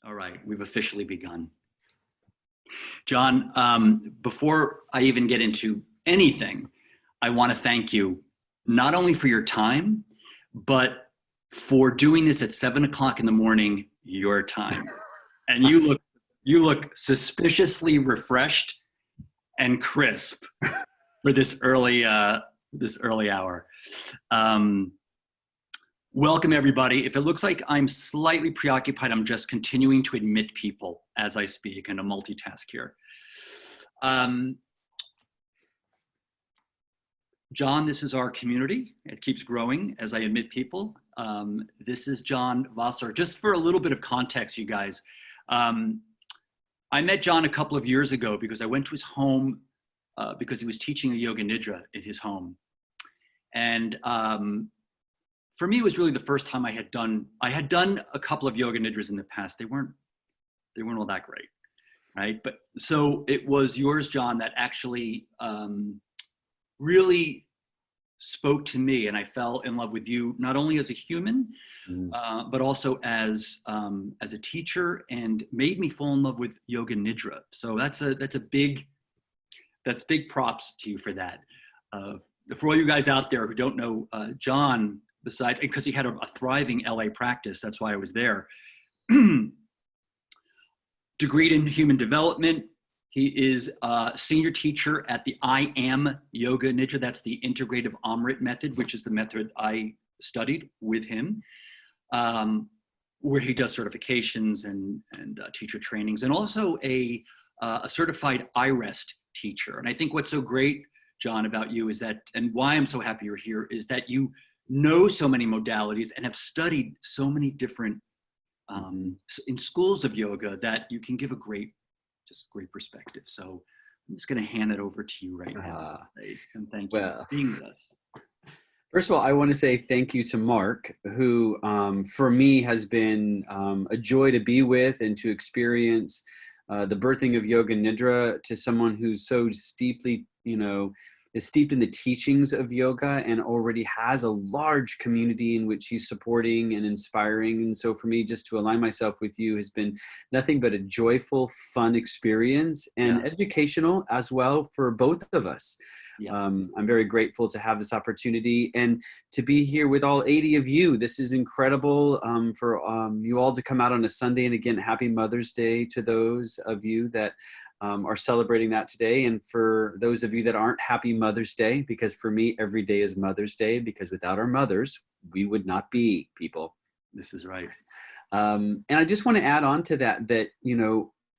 All right, we've officially begun. John, before I even get into anything, I want to thank you not only for your time, but for doing this at 7 o'clock in the morning, your time. And you look suspiciously refreshed and crisp for this early hour. Welcome, everybody. If it looks like I'm slightly preoccupied, I'm just continuing to admit people as I speak and a multitask here. John, this is our community. It keeps growing as I admit people. This is John Vosler. Just for a little bit of context, you guys, I met John a couple of years ago because I went to his home because he was teaching a Yoga Nidra in his home. And for me, it was really the first time I had done a couple of Yoga Nidras in the past. They weren't all that great, right? But so it was yours, John, that actually really spoke to me, and I fell in love with you not only as a human, but also as a teacher, and made me fall in love with Yoga Nidra. So that's big props to you for that. For all you guys out there who don't know, John, besides, because he had a thriving LA practice, that's why I was there, degreed in human development. He is a senior teacher at the I Am Yoga Nidra. That's the integrative Amrit method, which is the method I studied with him, where he does certifications and teacher trainings, and also a certified iRest teacher. And I think what's so great, John, about you is that, and why I'm so happy you're here, is that you know so many modalities and have studied so many different in schools of yoga that you can give a great perspective. So I'm just going to hand it over to you right now. And thank you for being with us. First of all, I want to say thank you to Marc, who for me has been a joy to be with and to experience the birthing of Yoga Nidra, to someone who's so deeply, is steeped in the teachings of yoga and already has a large community in which he's supporting and inspiring. And so for me, just to align myself with you has been nothing but a joyful, fun experience, and educational as well for both of us. Yeah. I'm very grateful to have this opportunity and to be here with all 80 of you. This is incredible for you all to come out on a Sunday. And again, happy Mother's Day to those of you that are celebrating that today. And for those of you that aren't, happy Mother's Day, because for me, every day is Mother's Day, because without our mothers, we would not be people. This is right. And I just want to add on to that,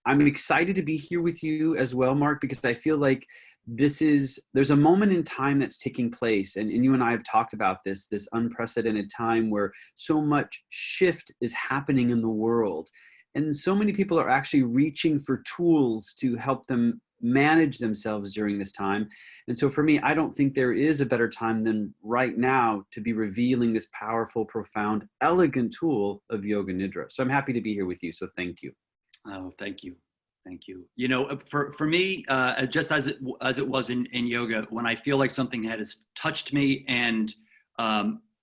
I'm excited to be here with you as well, Marc, because I feel like there's a moment in time that's taking place. And you and I have talked about this unprecedented time where so much shift is happening in the world. And so many people are actually reaching for tools to help them manage themselves during this time. And so for me, I don't think there is a better time than right now to be revealing this powerful, profound, elegant tool of Yoga Nidra. So I'm happy to be here with you. So thank you. Oh, thank you. Thank you. For me, just as it was in yoga, when I feel like something has touched me and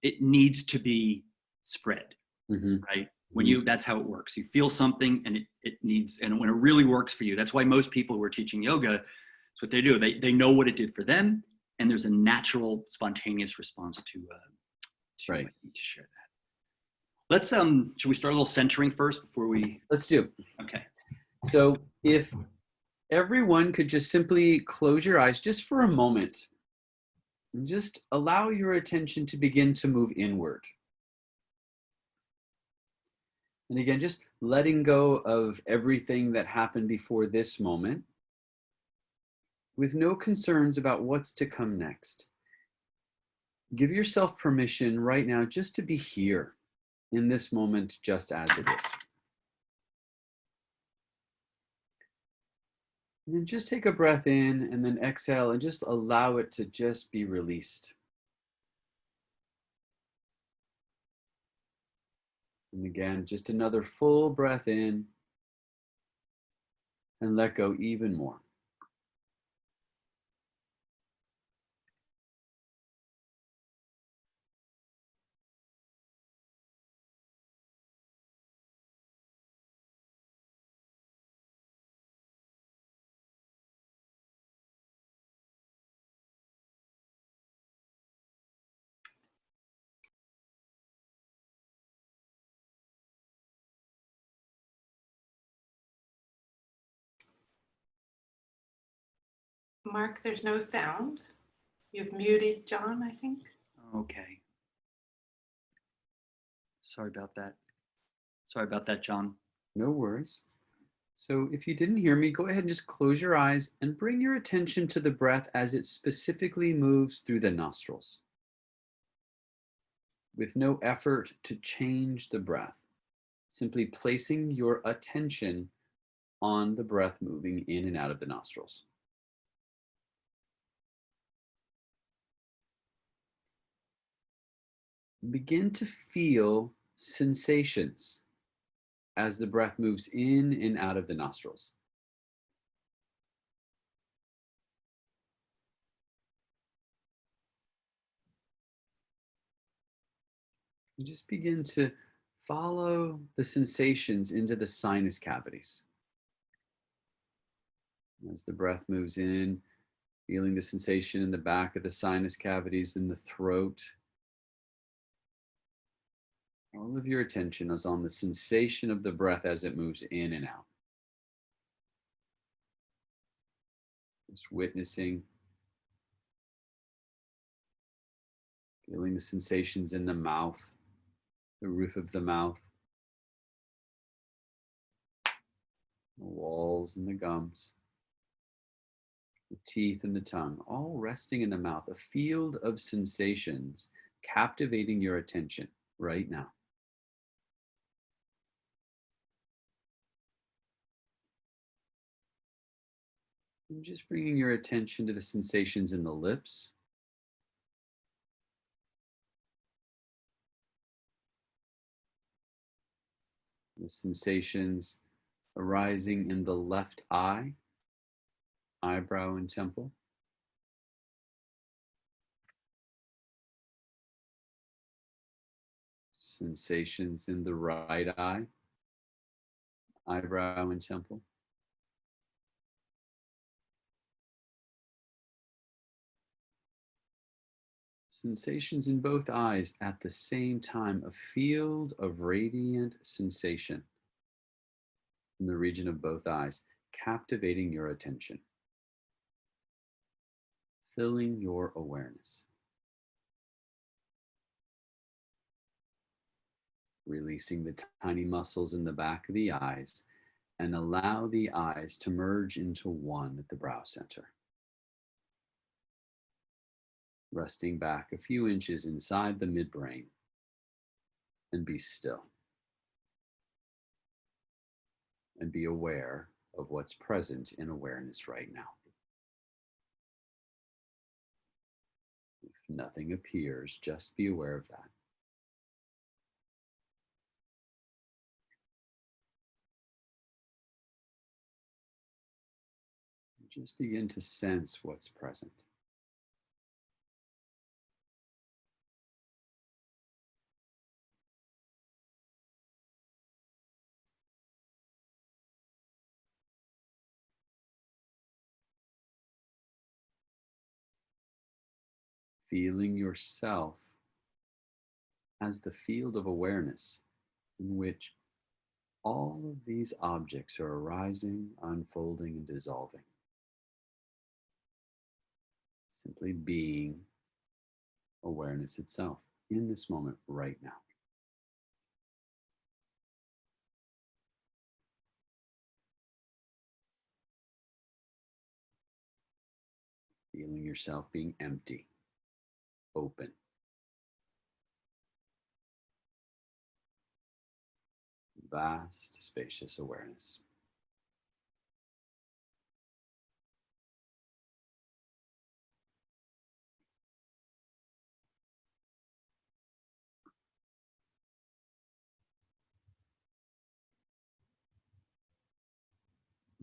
it needs to be spread, right? When that's how it works. You feel something and it needs, and when it really works for you, that's why most people who are teaching yoga, that's what they do. They know what it did for them, and there's a natural, spontaneous response to share that. Let's should we start a little centering first before we? Let's do. Okay. So if everyone could just simply close your eyes just for a moment and just allow your attention to begin to move inward. And again, just letting go of everything that happened before this moment with no concerns about what's to come next. Give yourself permission right now just to be here in this moment, just as it is. And then just take a breath in and then exhale and just allow it to just be released. And again, just another full breath in and let go even more. Marc, there's no sound. You've muted John, I think. Okay. Sorry about that. Sorry about that, John. No worries. So if you didn't hear me, go ahead and just close your eyes and bring your attention to the breath as it specifically moves through the nostrils, with no effort to change the breath, simply placing your attention on the breath moving in and out of the nostrils. Begin to feel sensations as the breath moves in and out of the nostrils. And just begin to follow the sensations into the sinus cavities. As the breath moves in, feeling the sensation in the back of the sinus cavities, in the throat. All of your attention is on the sensation of the breath as it moves in and out. Just witnessing, feeling the sensations in the mouth, the roof of the mouth, the walls and the gums, the teeth and the tongue, all resting in the mouth, a field of sensations captivating your attention right now. And just bringing your attention to the sensations in the lips, the sensations arising in the left eye, eyebrow and temple. Sensations in the right eye, eyebrow and temple. Sensations in both eyes at the same time, a field of radiant sensation in the region of both eyes, captivating your attention, filling your awareness. Releasing the tiny muscles in the back of the eyes and allow the eyes to merge into one at the brow center. Resting back a few inches inside the midbrain, and be still. And be aware of what's present in awareness right now. If nothing appears, just be aware of that. Just begin to sense what's present. Feeling yourself as the field of awareness in which all of these objects are arising, unfolding, and dissolving. Simply being awareness itself in this moment right now. Feeling yourself being empty, open. Vast, spacious awareness.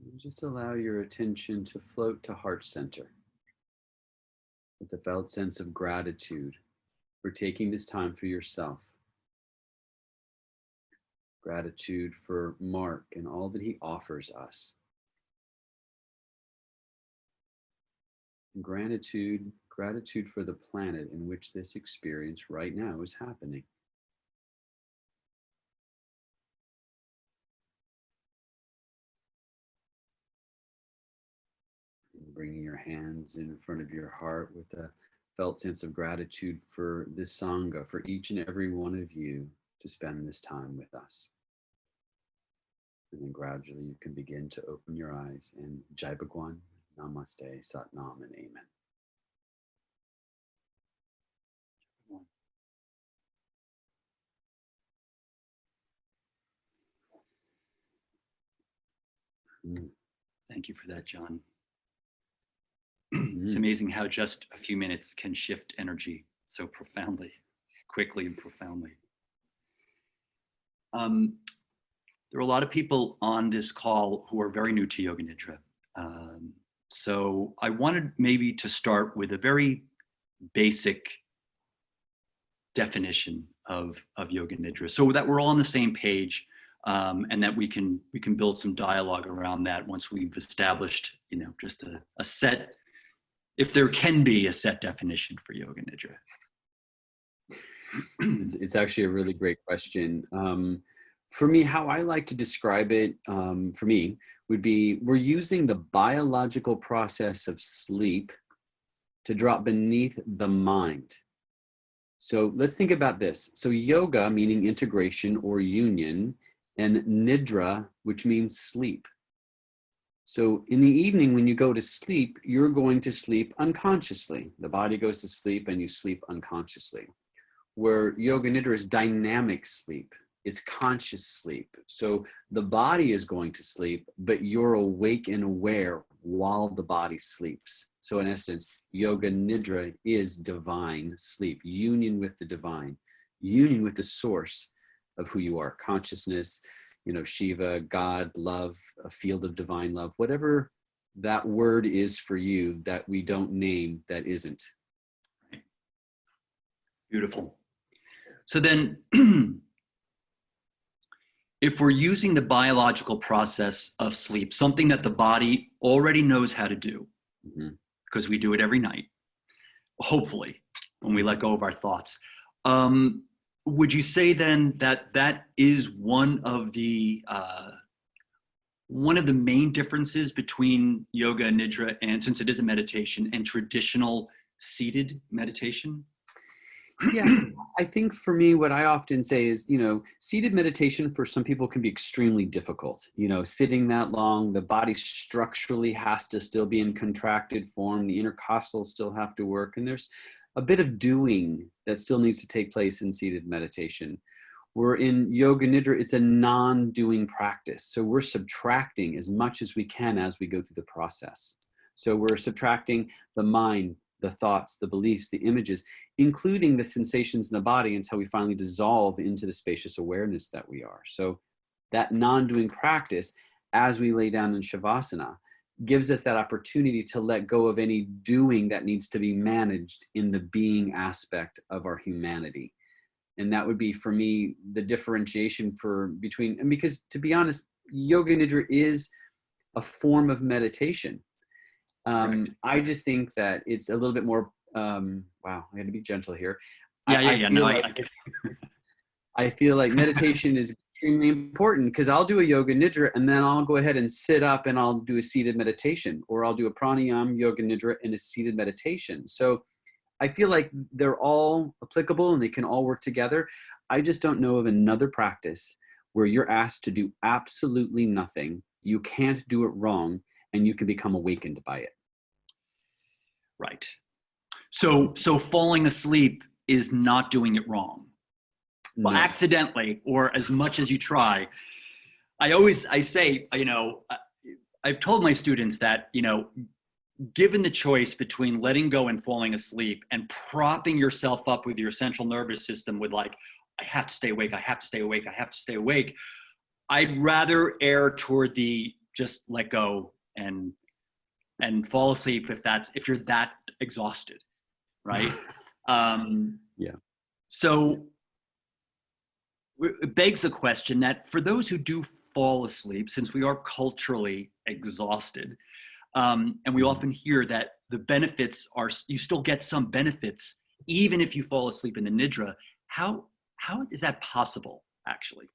And just allow your attention to float to heart center with a felt sense of gratitude for taking this time for yourself. Gratitude for Marc and all that he offers us. And gratitude for the planet in which this experience right now is happening. Bringing your hands in front of your heart with a felt sense of gratitude for this Sangha, for each and every one of you to spend this time with us. And then gradually you can begin to open your eyes and Jai Bhagwan, Namaste, Satnam, and Amen. Thank you for that, John. It's amazing how just a few minutes can shift energy so profoundly, quickly and profoundly. There are a lot of people on this call who are very new to Yoga Nidra. So I wanted maybe to start with a very basic definition of Yoga Nidra so that we're all on the same page. And that we can build some dialogue around that once we've established, just a set, if there can be a set definition for Yoga Nidra. It's actually a really great question. For me, how I like to describe it, for me, would be we're using the biological process of sleep to drop beneath the mind. So let's think about this. So yoga, meaning integration or union, and nidra, which means sleep. So in the evening, when you go to sleep, you're going to sleep unconsciously. The body goes to sleep and you sleep unconsciously. Where Yoga Nidra is dynamic sleep. It's conscious sleep. So the body is going to sleep, but you're awake and aware while the body sleeps. So in essence, Yoga Nidra is divine sleep, union with the divine, union with the source of who you are, consciousness, Shiva, God, love, a field of divine love, whatever that word is for you that we don't name, that isn't. Beautiful. So then, if we're using the biological process of sleep, something that the body already knows how to do, because we do it every night, hopefully, when we let go of our thoughts, would you say then that is one of the main differences between Yoga Nidra, and since it is a meditation, and traditional seated meditation? Yeah, I think for me, what I often say is, seated meditation for some people can be extremely difficult. Sitting that long, the body structurally has to still be in contracted form. The intercostals still have to work. And there's a bit of doing that still needs to take place in seated meditation. Where in Yoga Nidra, it's a non-doing practice. So we're subtracting as much as we can as we go through the process. So we're subtracting the mind, the thoughts, the beliefs, the images, including the sensations in the body until we finally dissolve into the spacious awareness that we are. So that non-doing practice, as we lay down in Shavasana, gives us that opportunity to let go of any doing that needs to be managed in the being aspect of our humanity. And that would be, for me, the differentiation between, and because to be honest, Yoga Nidra is a form of meditation. I just think that it's a little bit more, wow, I got to be gentle here. I feel like meditation is extremely important because I'll do a Yoga Nidra and then I'll go ahead and sit up and I'll do a seated meditation, or I'll do a pranayama Yoga Nidra and a seated meditation. So I feel like they're all applicable and they can all work together. I just don't know of another practice where you're asked to do absolutely nothing. You can't do it wrong and you can become awakened by it. Right. So falling asleep is not doing it wrong. Well, No. Accidentally, or as much as you try. I say, I've told my students that, given the choice between letting go and falling asleep and propping yourself up with your central nervous system with like, I have to stay awake, I have to stay awake, I have to stay awake, I'd rather err toward the just let go and fall asleep if you're that exhausted, right? Yeah. So it begs the question that for those who do fall asleep, since we are culturally exhausted, and we often hear that the benefits are, you still get some benefits even if you fall asleep in the nidra. How is that possible, actually?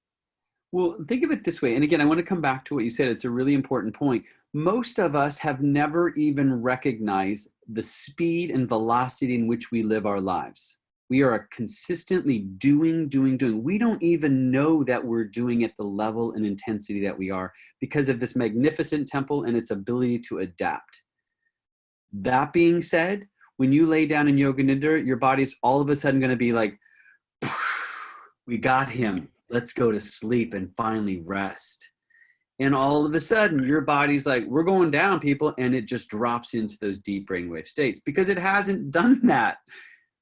Well, think of it this way. And again, I want to come back to what you said. It's a really important point. Most of us have never even recognized the speed and velocity in which we live our lives. We are consistently doing. We don't even know that we're doing at the level and intensity that we are because of this magnificent temple and its ability to adapt. That being said, when you lay down in Yoga Nidra, your body's all of a sudden going to be like, we got him. Let's go to sleep and finally rest. And all of a sudden, your body's like, we're going down, people. And it just drops into those deep brainwave states because it hasn't done that.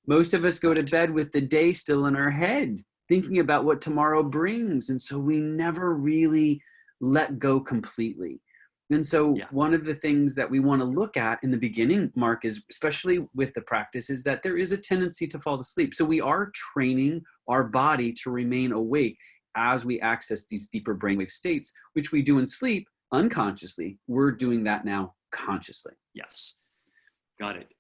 Most of us go to bed with the day still in our head, thinking about what tomorrow brings. And so we never really let go completely. And so one of the things that we want to look at in the beginning, Marc, is especially with the practice, is that there is a tendency to fall asleep. So we are training our body to remain awake as we access these deeper brainwave states, which we do in sleep unconsciously. We're doing that now consciously. Yes, got it.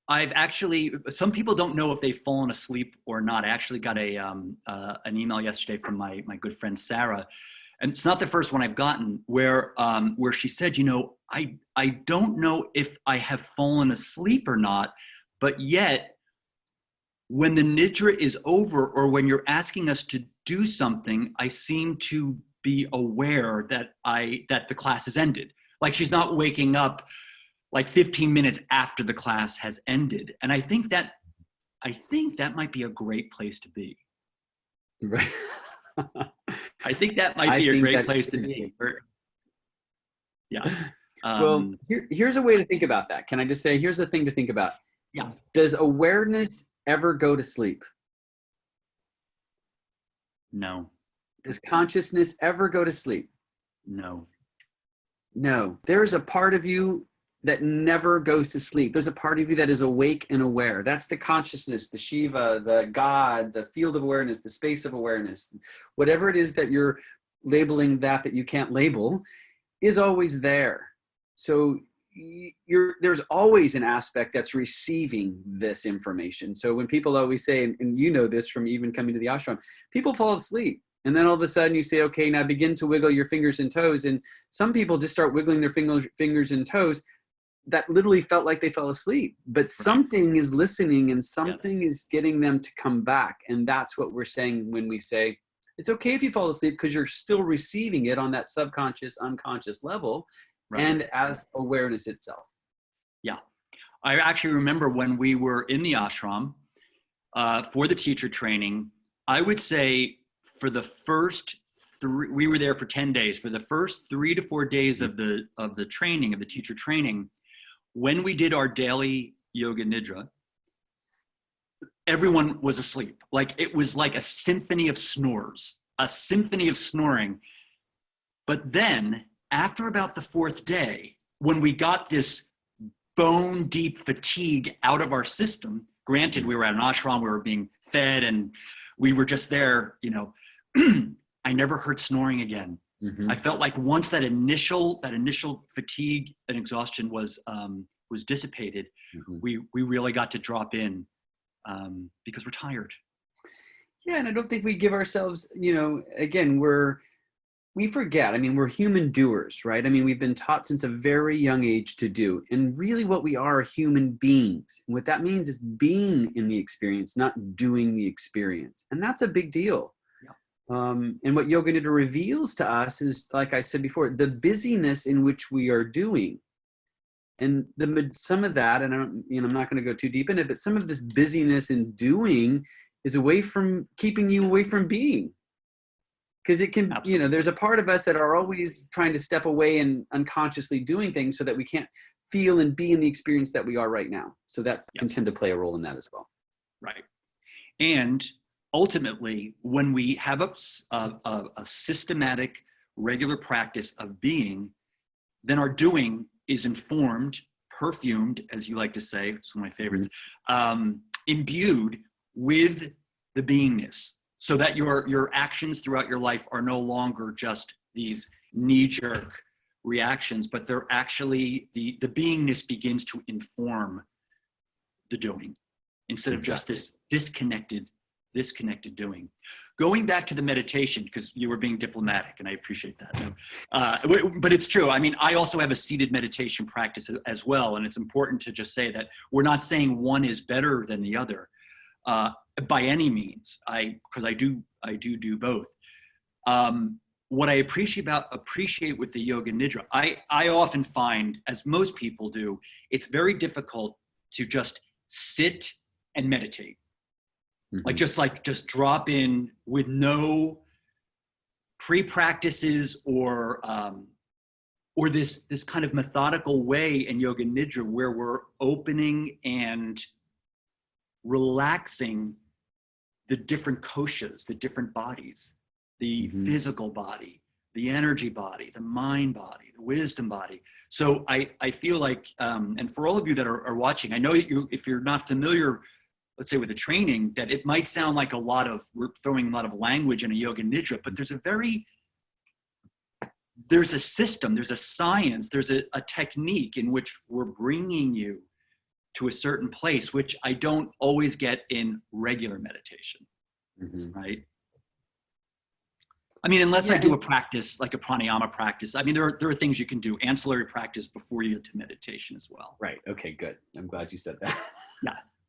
I've actually, some people don't know if they've fallen asleep or not. I actually got an email yesterday from my good friend Sarah, and it's not the first one I've gotten, where she said, you know, I don't know if I have fallen asleep or not, but yet when the Nidra is over or when you're asking us to do something, I seem to be aware that the class has ended. Like she's not waking up like 15 minutes after the class has ended. And I think that might be a great place to be. Right. I think that might be a great place to be. Yeah. Well, here's a way to think about that. Can I just say, here's the thing to think about. Yeah. Does awareness ever go to sleep? No. Does consciousness ever go to sleep? No. No. There's a part of you that never goes to sleep. There's a part of you that is awake and aware. That's the consciousness, the Shiva, the God, the field of awareness, the space of awareness. Whatever it is that you're labeling that you can't label is always there. So there's always an aspect that's receiving this information. So when people always say, and you know this from even coming to the ashram, people fall asleep. And then all of a sudden you say, okay, now begin to wiggle your fingers and toes. And some people just start wiggling their fingers and toes. That literally felt like they fell asleep, but something is listening and something is getting them to come back. And that's what we're saying when we say, it's okay if you fall asleep because you're still receiving it on that subconscious, unconscious level and as awareness itself. Yeah. I actually remember when we were in the ashram for the teacher training, I would say for the first we were there for 10 days. For the first 3 to 4 days of the training, of the teacher training, when we did our daily Yoga Nidra, everyone was asleep. Like it was like a symphony of snores, a symphony of snoring. But then after about the 4th day, when we got this bone deep fatigue out of our system, granted we were at an ashram, we were being fed and we were just there, you know, I never heard snoring again. Mm-hmm. I felt like once that initial fatigue and exhaustion was dissipated, mm-hmm. we really got to drop in because we're tired. Yeah, and I don't think we give ourselves, you know, again, we forget. I mean, we're human doers, right? I mean, we've been taught since a very young age to do, and really what we are human beings. And what that means is being in the experience, not doing the experience, and that's a big deal. And what Yoga Nidra reveals to us is, like I said before, the busyness in which we are doing. And some of that, and I'm not going to go too deep in it, but some of this busyness in doing is keeping you away from being. Because it can, Absolutely. You know, there's a part of us that are always trying to step away and unconsciously doing things so that we can't feel and be in the experience that we are right now. So that can tend to play a role in that as well. Right. And ultimately, when we have a systematic, regular practice of being, then our doing is informed, perfumed, as you like to say, it's one of my favorites, imbued with the beingness, so that your actions throughout your life are no longer just these knee-jerk reactions, but they're actually, the beingness begins to inform the doing, instead of just this disconnected connected doing. Going back to the meditation, because you were being diplomatic, and I appreciate that. But it's true. I mean, I also have a seated meditation practice as well, and it's important to just say that we're not saying one is better than the other by any means. Because I do both. What I appreciate with the Yoga Nidra, I often find, as most people do, it's very difficult to just sit and meditate. Just drop in with no pre-practices or this kind of methodical way in Yoga Nidra where we're opening and relaxing the different koshas, the different bodies, the physical body, the energy body, the mind body, the wisdom body. So I feel like, and for all of you that are watching, I know if you're not familiar, let's say with the training, that it might sound like we're throwing a lot of language in a Yoga Nidra, but there's a system, there's a science, there's a technique in which we're bringing you to a certain place, which I don't always get in regular meditation, right? I mean, unless I do a practice, like a pranayama practice. I mean, there are things you can do, ancillary practice before you get to meditation as well. Right, okay, good. I'm glad you said that.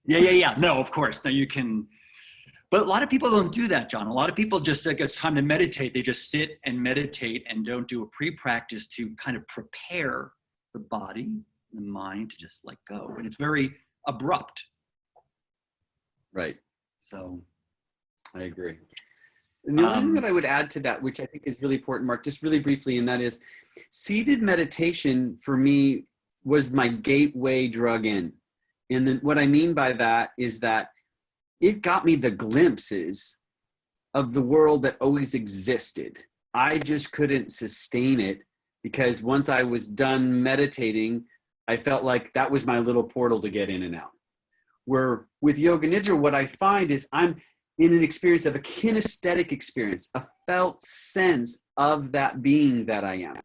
Yeah. No, of course. Now you can, but a lot of people don't do that, John. A lot of people just, like, it's time to meditate. They just sit and meditate and don't do a pre-practice to kind of prepare the body, the mind to just let go. And it's very abrupt. Right. So. I agree. And the only thing that I would add to that, which I think is really important, Marc, just really briefly, and that is seated meditation for me was my gateway drug in. And then what I mean by that is that it got me the glimpses of the world that always existed. I just couldn't sustain it because once I was done meditating, I felt like that was my little portal to get in and out. Where with Yoga Nidra, what I find is I'm in an experience of a kinesthetic experience, a felt sense of that being that I am.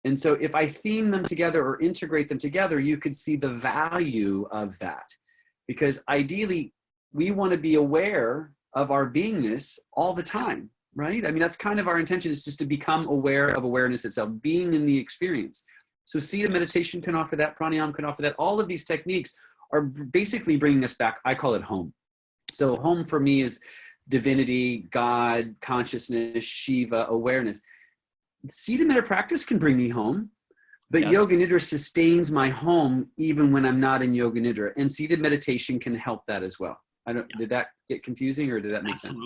And so if I theme them together or integrate them together, you could see the value of that. Because ideally, we want to be aware of our beingness all the time, right? I mean, that's kind of our intention, is just to become aware of awareness itself, being in the experience. So seated meditation can offer that, pranayama can offer that. All of these techniques are basically bringing us back. I call it home. So home for me is divinity, God, consciousness, Shiva, awareness. Seated metta practice can bring me home, but yes. Yoga Nidra sustains my home even when I'm not in Yoga Nidra. And seated meditation can help that as well. Did that get confusing, or did that make sense?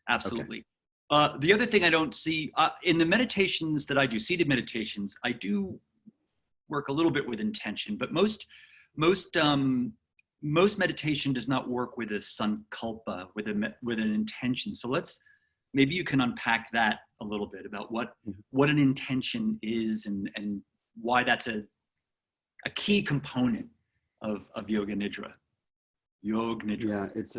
Absolutely. Okay. The other thing I don't see, in the meditations that I do, seated meditations, I do work a little bit with intention, but most meditation does not work with a sankalpa, with an intention. So maybe you can unpack that a little bit about what an intention is and why that's a key component of Yoga Nidra. Yoga Nidra. Yeah, it's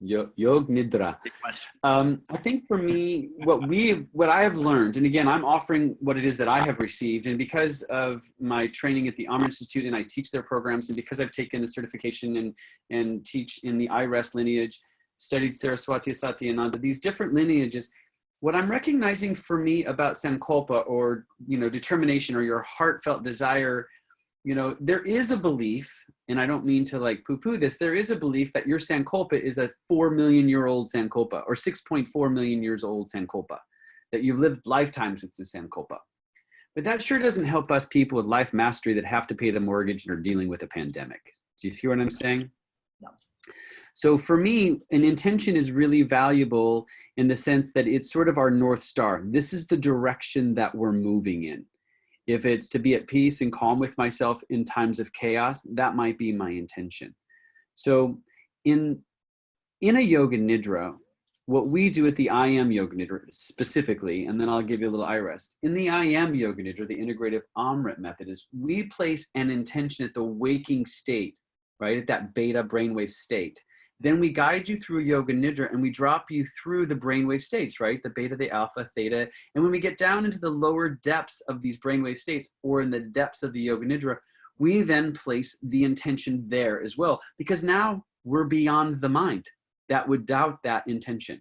Yoga Nidra. Big question. I think for me, what I have learned, and again, I'm offering what it is that I have received, and because of my training at the Amrit Institute, and I teach their programs, and because I've taken the certification and teach in the IRES lineage, studied Saraswati, Satyananda, these different lineages, what I'm recognizing for me about sankalpa, or determination, or your heartfelt desire, there is a belief, and I don't mean to like poo-poo this, there is a belief that your sankalpa is a 4 million year old sankalpa, or 6.4 million years old sankalpa, that you've lived lifetimes with the sankalpa. But that sure doesn't help us people with life mastery that have to pay the mortgage and are dealing with a pandemic. Do you see what I'm saying? No. So for me, an intention is really valuable in the sense that it's sort of our North Star. This is the direction that we're moving in. If it's to be at peace and calm with myself in times of chaos, that might be my intention. So in a Yoga Nidra, what we do at the I Am Yoga Nidra specifically, and then I'll give you a little I rest. In the I Am Yoga Nidra, the integrative Amrit method, is we place an intention at the waking state, right? At that beta brainwave state. Then we guide you through Yoga Nidra and we drop you through the brainwave states, right? The beta, the alpha, theta. And when we get down into the lower depths of these brainwave states, or in the depths of the Yoga Nidra, we then place the intention there as well, because now we're beyond the mind. that would doubt that intention.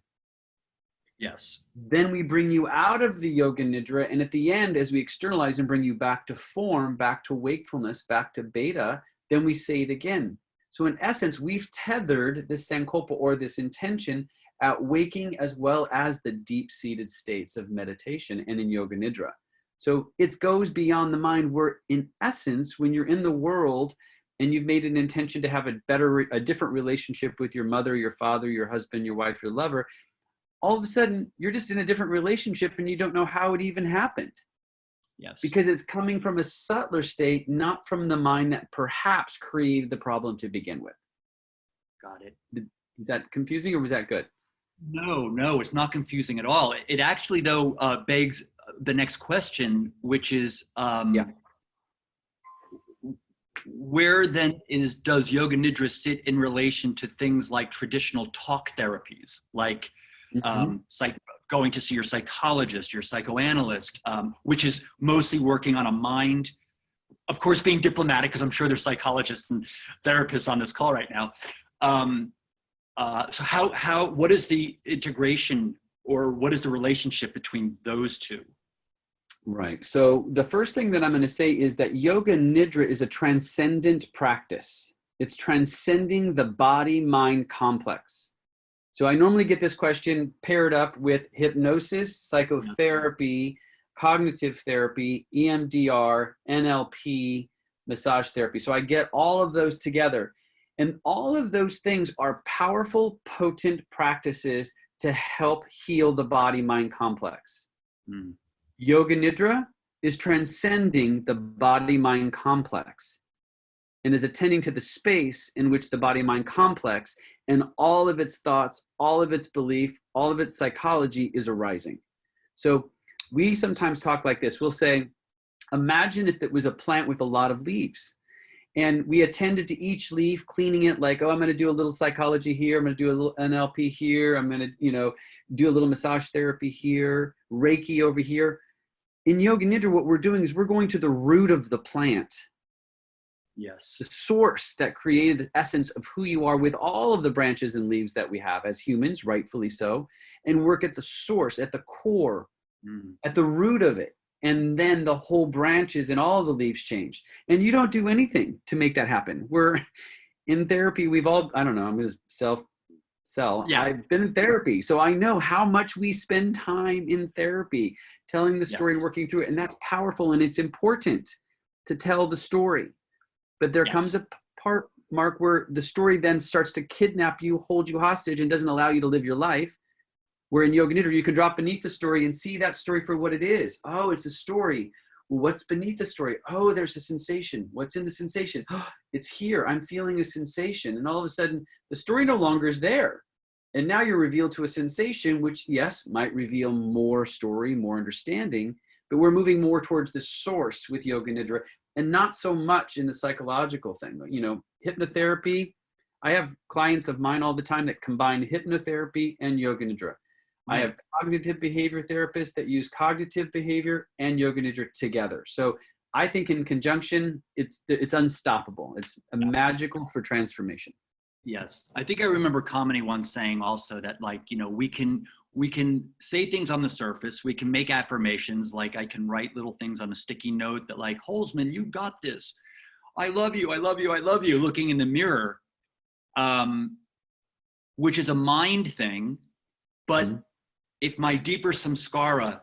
Yes. Then we bring you out of the Yoga Nidra, and at the end, as we externalize and bring you back to form, back to wakefulness, back to beta, then we say it again. So in essence, we've tethered this Sankalpa, or this intention, at waking as well as the deep-seated states of meditation and in Yoga Nidra. So it goes beyond the mind, where in essence, when you're in the world and you've made an intention to have a different relationship with your mother, your father, your husband, your wife, your lover, all of a sudden you're just in a different relationship and you don't know how it even happened. Yes. Because it's coming from a subtler state, not from the mind that perhaps created the problem to begin with. Got it. Is that confusing, or was that good? No, it's not confusing at all. It actually, though, begs the next question, which is, where then does Yoga Nidra sit in relation to things like traditional talk therapies, like going to see your psychologist, your psychoanalyst, which is mostly working on a mind, of course, being diplomatic, because I'm sure there's psychologists and therapists on this call right now. So what is the integration, or what is the relationship between those two? Right. So the first thing that I'm going to say is that Yoga Nidra is a transcendent practice. It's transcending the body-mind complex. So I normally get this question paired up with hypnosis, psychotherapy, cognitive therapy, EMDR, NLP, massage therapy. So I get all of those together. And all of those things are powerful, potent practices to help heal the body-mind complex. Yoga Nidra is transcending the body-mind complex and is attending to the space in which the body-mind complex and all of its thoughts, all of its belief, all of its psychology is arising. So we sometimes talk like this. We'll say, imagine if it was a plant with a lot of leaves, and we attended to each leaf, cleaning it like, oh, I'm going to do a little psychology here. I'm going to do a little NLP here. I'm going to, do a little massage therapy here, Reiki over here. In Yoga Nidra, what we're doing is we're going to the root of the plant. Yes. The source that created the essence of who you are, with all of the branches and leaves that we have as humans, rightfully so, and work at the source, at the core, at the root of it. And then the whole branches and all the leaves change. And you don't do anything to make that happen. We're in therapy. We've all, I don't know, I'm going to sell. Yeah. I've been in therapy, so I know how much we spend time in therapy telling the story and working through it. And that's powerful, and it's important to tell the story. But there comes a part, Marc, where the story then starts to kidnap you, hold you hostage, and doesn't allow you to live your life. Where in Yoga Nidra, you can drop beneath the story and see that story for what it is. Oh, it's a story. Well, what's beneath the story? Oh, there's a sensation. What's in the sensation? Oh, it's here. I'm feeling a sensation. And all of a sudden, the story no longer is there. And now you're revealed to a sensation, which, yes, might reveal more story, more understanding, but we're moving more towards the source with Yoga Nidra, and not so much in the psychological thing. Hypnotherapy, I have clients of mine all the time that combine hypnotherapy and Yoga Nidra. I have cognitive behavior therapists that use cognitive behavior and Yoga Nidra together. So I think in conjunction, it's unstoppable. It's magical for transformation. Yes. I think I remember Kamini once saying also that, we can say things on the surface. We can make affirmations. Like, I can write little things on a sticky note that, like, Holzman, you got this. I love you. I love you. I love you. Looking in the mirror, which is a mind thing. But if my deeper samskara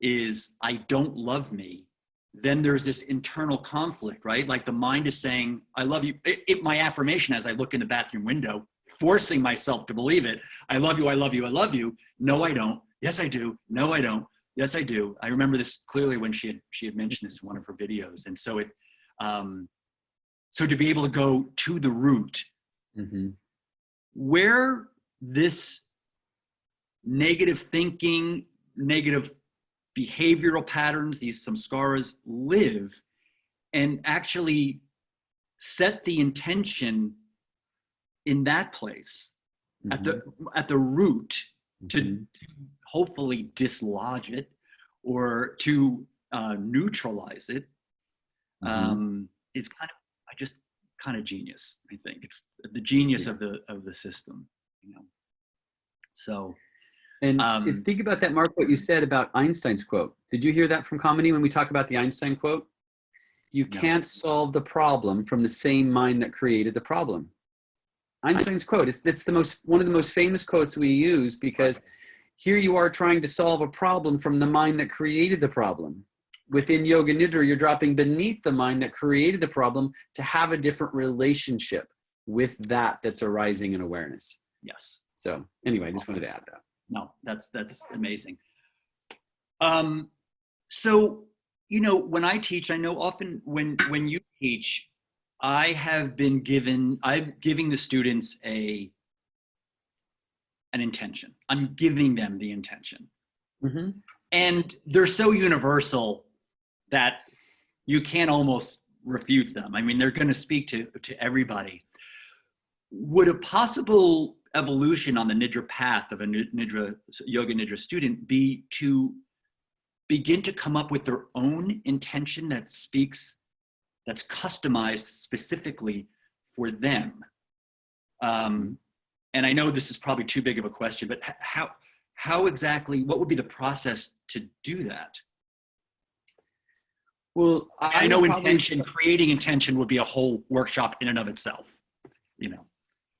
is I don't love me, then there's this internal conflict, right? Like, the mind is saying, I love you. My affirmation as I look in the bathroom window, forcing myself to believe it. I love you. I love you. I love you. No, I don't. Yes, I do. No, I don't. Yes, I do. I remember this clearly when she had mentioned this in one of her videos. And so so to be able to go to the root, where this negative thinking, negative behavioral patterns, these samskaras live, and actually set the intention in that place at the root to hopefully dislodge it or to neutralize it, is kind of genius. I think it's the genius of the system. you know. So, And think about that, Marc, what you said about Einstein's quote. Did you hear that from Kamini when we talk about the Einstein quote? You can't solve the problem from the same mind that created the problem. Einstein's quote, it's one of the most famous quotes we use, because here you are trying to solve a problem from the mind that created the problem. Within Yoga Nidra, you're dropping beneath the mind that created the problem to have a different relationship with that's arising in awareness. Yes. So anyway, I just wanted to add that. No, that's amazing. So, you know, when I teach, I know often when you teach, I'm giving the students an intention. I'm giving them the intention. Mm-hmm. And they're so universal that you can't almost refute them. I mean, they're going to speak to everybody. Would a possible evolution on the Nidra path of a Yoga Nidra student be to begin to come up with their own intention that's customized specifically for them? And I know this is probably too big of a question, but how exactly, what would be the process to do that? Well, I know creating intention would be a whole workshop in and of itself, you know.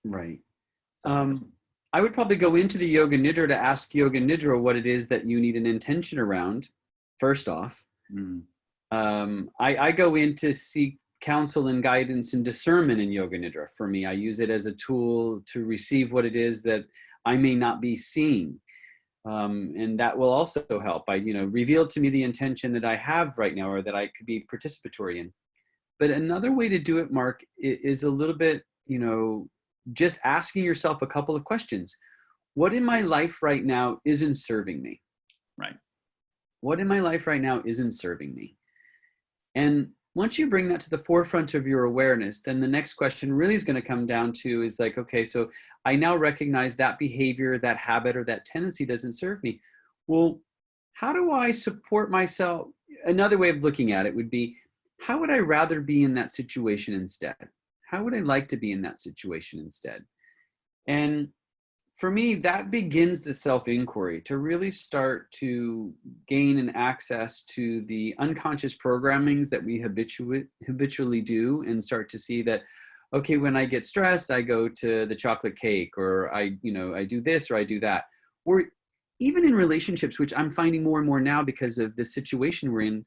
Right. I would probably go into the Yoga Nidra to ask Yoga Nidra what it is that you need an intention around, first off. I go in to seek counsel and guidance and discernment in Yoga Nidra. For me, I use it as a tool to receive what it is that I may not be seeing. And that will also help. Reveal to me the intention that I have right now, or that I could be participatory in. But another way to do it, Marc, is a little bit, just asking yourself a couple of questions. What in my life right now isn't serving me? Right. What in my life right now isn't serving me? And once you bring that to the forefront of your awareness, then the next question really is going to come down to is like, okay, so I now recognize that behavior, that habit, or that tendency doesn't serve me. Well, how do I support myself? Another way of looking at it would be, how would I rather be in that situation instead? How would I like to be in that situation instead? And for me, that begins the self-inquiry, to really start to gain an access to the unconscious programmings that we habitually do, and start to see that, okay, when I get stressed, I go to the chocolate cake, or I do this, or I do that. Or even in relationships, which I'm finding more and more now because of the situation we're in,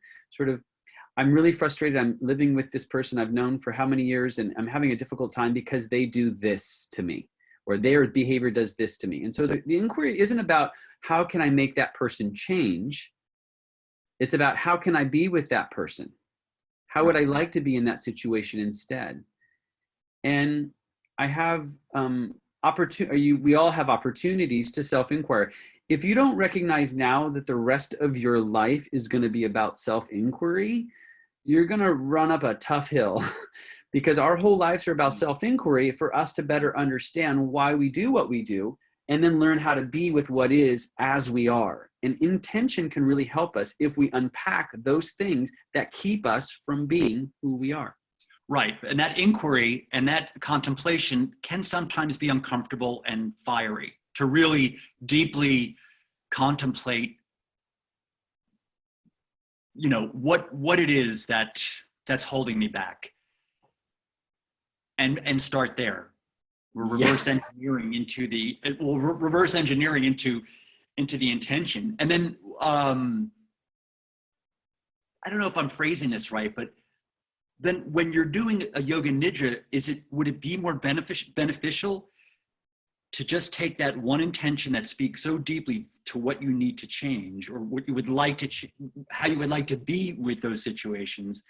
I'm really frustrated. I'm living with this person I've known for how many years, and I'm having a difficult time because they do this to me, or their behavior does this to me. And so the inquiry isn't about how can I make that person change? It's about how can I be with that person? How would I like to be in that situation instead? And I have we all have opportunities to self-inquire. If you don't recognize now that the rest of your life is going to be about self-inquiry, you're going to run up a tough hill. Because our whole lives are about self-inquiry for us to better understand why we do what we do, and then learn how to be with what is as we are. And intention can really help us if we unpack those things that keep us from being who we are. Right. And that inquiry and that contemplation can sometimes be uncomfortable and fiery, to really deeply contemplate, what it is that's holding me back. And start there. We're reverse engineering into the intention. And then I don't know if I'm phrasing this right, but then when you're doing a Yoga Nidra, would it be more beneficial to just take that one intention that speaks so deeply to what you need to change, or what you would like to how you would like to be with those situations,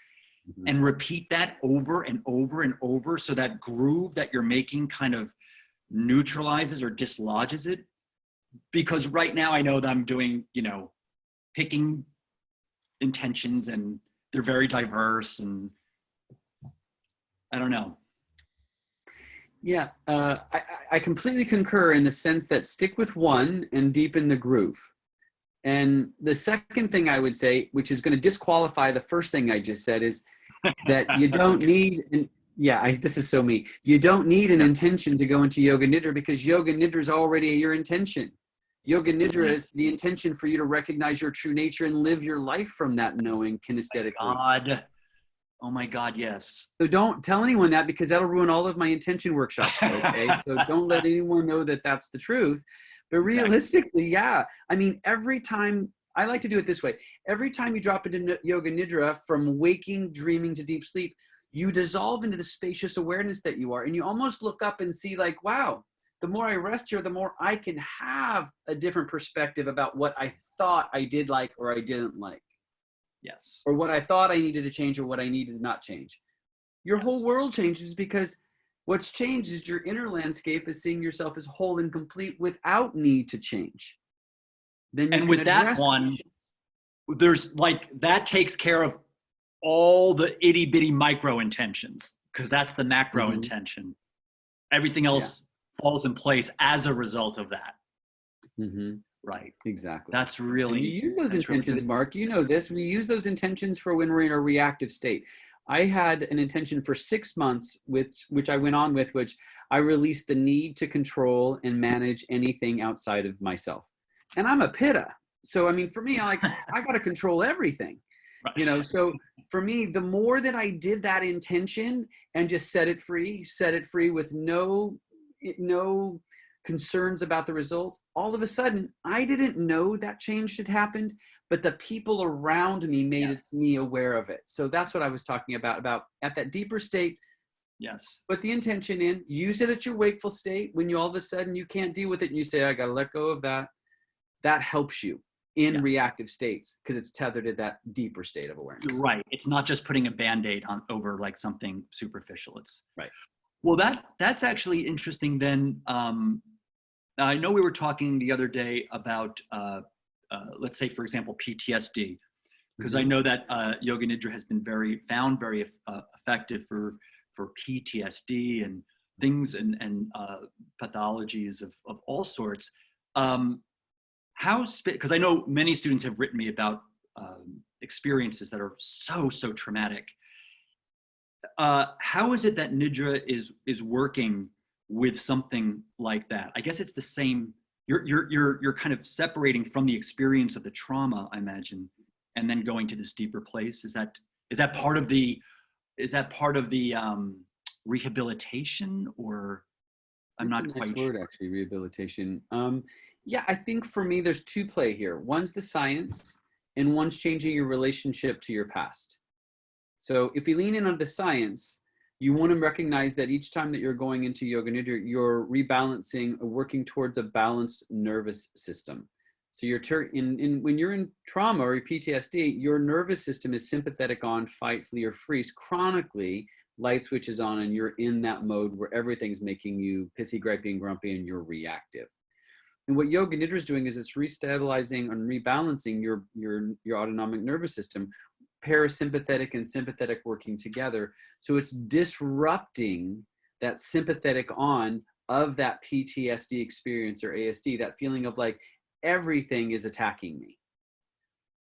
and repeat that over and over and over, so that groove that you're making kind of neutralizes or dislodges it? Because right now I know that I'm doing, picking intentions, and they're very diverse, and I don't know. Yeah, I completely concur in the sense that stick with one and deepen the groove. And the second thing I would say, which is going to disqualify the first thing I just said, is that you don't need this is so me. You don't need an intention to go into Yoga Nidra because Yoga Nidra is already your intention. Yoga Nidra is the intention for you to recognize your true nature and live your life from that knowing kinesthetically. Oh my God, yes. So don't tell anyone that because that'll ruin all of my intention workshops, okay? So don't let anyone know that that's the truth. But realistically, yeah. I mean, every time, I like to do it this way. Every time you drop into Yoga Nidra, from waking, dreaming to deep sleep, you dissolve into the spacious awareness that you are. And you almost look up and see like, wow, the more I rest here, the more I can have a different perspective about what I thought I did like or I didn't like. Yes. Or what I thought I needed to change or what I needed to not change. Your whole world changes because what's changed is your inner landscape is seeing yourself as whole and complete without need to change. Then you and can with that address one, there's like, that takes care of all the itty bitty micro intentions, because that's the macro intention. Everything else falls in place as a result of that. Right. Exactly. That's really, and you use those intentions, really, Mark, you know this, we use those intentions for when we're in a reactive state. I had an intention for 6 months, which I went on with, which I released the need to control and manage anything outside of myself. And I'm a pitta. So, I mean, for me, I got to control everything, you know? So for me, the more that I did that intention and just set it free with no concerns about the results, all of a sudden, I didn't know that change had happened, but the people around me made me aware of it. So that's what I was talking about at that deeper state. Yes. Put the intention in, use it at your wakeful state. When you all of a sudden you can't deal with it and you say, I got to let go of that. That helps you in reactive states because it's tethered to that deeper state of awareness. Right. It's not just putting a Band-Aid on over like something superficial. It's right. Well, that's actually interesting then. I know we were talking the other day about, let's say, for example, PTSD, because I know that Yoga Nidra has been found very effective for PTSD and things and pathologies of all sorts. Because I know many students have written me about experiences that are so traumatic. How is it that Nidra is working with something like that? I guess it's the same. You're kind of separating from the experience of the trauma, I imagine, and then going to this deeper place. Is that part of the rehabilitation, or I'm That's not a nice quite word, sure. actually, rehabilitation. Yeah, I think for me, there's two play here. One's the science, and one's changing your relationship to your past. So if we lean in on the science, you want to recognize that each time that you're going into Yoga Nidra, you're rebalancing, working towards a balanced nervous system. So when you're in trauma or PTSD, your nervous system is sympathetic on, fight, flee, or freeze. Chronically, light switch is on and you're in that mode where everything's making you pissy, gripey, and grumpy, and you're reactive. And what Yoga Nidra is doing is it's restabilizing and rebalancing your autonomic nervous system, parasympathetic and sympathetic working together. So it's disrupting that sympathetic on of that PTSD experience or ASD, that feeling of like everything is attacking me.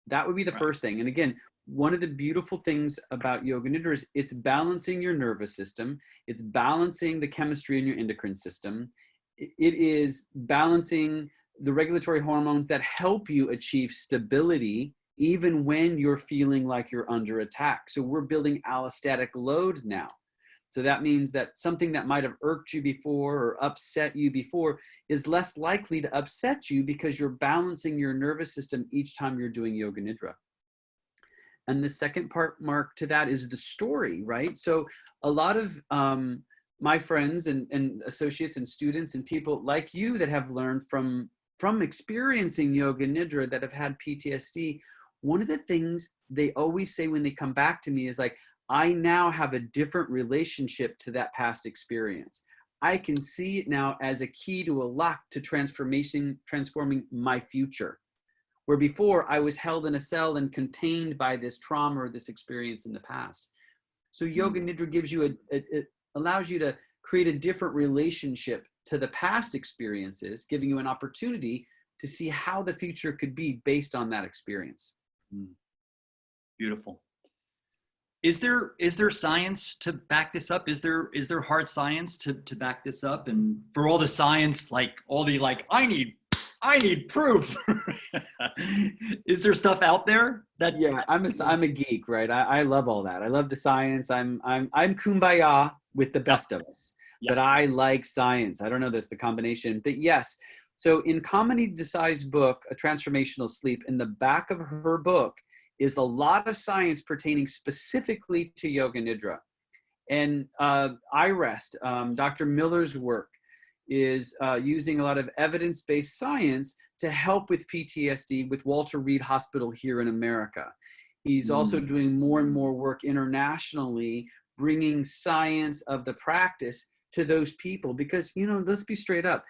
That would be the first thing. And again, one of the beautiful things about Yoga Nidra is it's balancing your nervous system. It's balancing the chemistry in your endocrine system. It is balancing the regulatory hormones that help you achieve stability even when you're feeling like you're under attack. So we're building allostatic load now. So that means that something that might have irked you before or upset you before is less likely to upset you because you're balancing your nervous system each time you're doing Yoga Nidra. And the second part, Mark, to that is the story, right? So a lot of my friends and associates and students and people like you that have learned from experiencing Yoga Nidra that have had PTSD, one of the things they always say when they come back to me is like, I now have a different relationship to that past experience. I can see it now as a key to a lock to transforming my future. Where before I was held in a cell and contained by this trauma or this experience in the past. So Yoga Nidra gives you it allows you to create a different relationship to the past experiences, giving you an opportunity to see how the future could be based on that experience. Beautiful. Is there science to back this up? Is there hard science to back this up? And for all the science, like all the like, I need proof. Is there stuff out there that? Yeah, I'm a geek, right? I love all that. I love the science. I'm kumbaya with the best of us, but I like science. I don't know that's the combination, but yes. So in Kamini Desai's book, A Transformational Sleep, in the back of her book is a lot of science pertaining specifically to Yoga Nidra. And IREST, Dr. Miller's work, is using a lot of evidence-based science to help with PTSD with Walter Reed Hospital here in America. He's also doing more and more work internationally, bringing science of the practice to those people. Because, you know, let's be straight up.